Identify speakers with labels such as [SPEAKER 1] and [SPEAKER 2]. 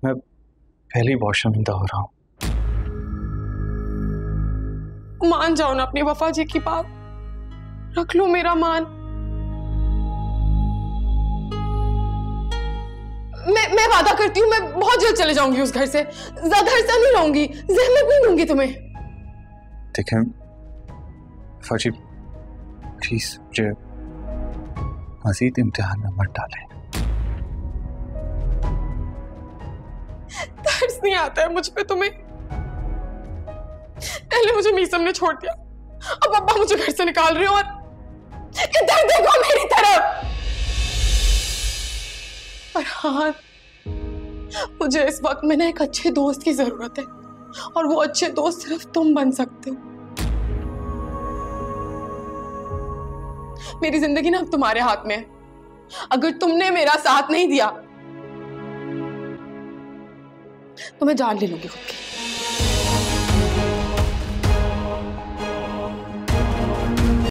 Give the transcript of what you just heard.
[SPEAKER 1] मैं पहले ही बहुत शर्मिंदा हो रहा हूँ।
[SPEAKER 2] मान जाओ ना अपनी वफा जी की बात, रख लो मेरा मान। मैं वादा करती हूँ, मैं बहुत जल्द चले जाऊंगी उस घर से, ज्यादा अरसा नहीं रहूंगी, ज़हमत नहीं दूंगी तुम्हें।
[SPEAKER 1] देखें फौजी, प्लीज मुझे मजीद इम्तिहान में मत डालें।
[SPEAKER 2] तरस नहीं आता है मुझ पे तुम्हें? पहले मुझे मीसम ने छोड़ दिया, अब अब्बा मुझे घर से निकाल रहे हो, और इधर देखो मेरी तरफ। पर हाँ, मुझे इस वक्त में ना एक अच्छे दोस्त की जरूरत है, और वो अच्छे दोस्त सिर्फ तुम बन सकते हो। मेरी जिंदगी ना अब तुम्हारे हाथ में है। अगर तुमने मेरा साथ नहीं दिया तो मैं जान ले लूंगी खुद की।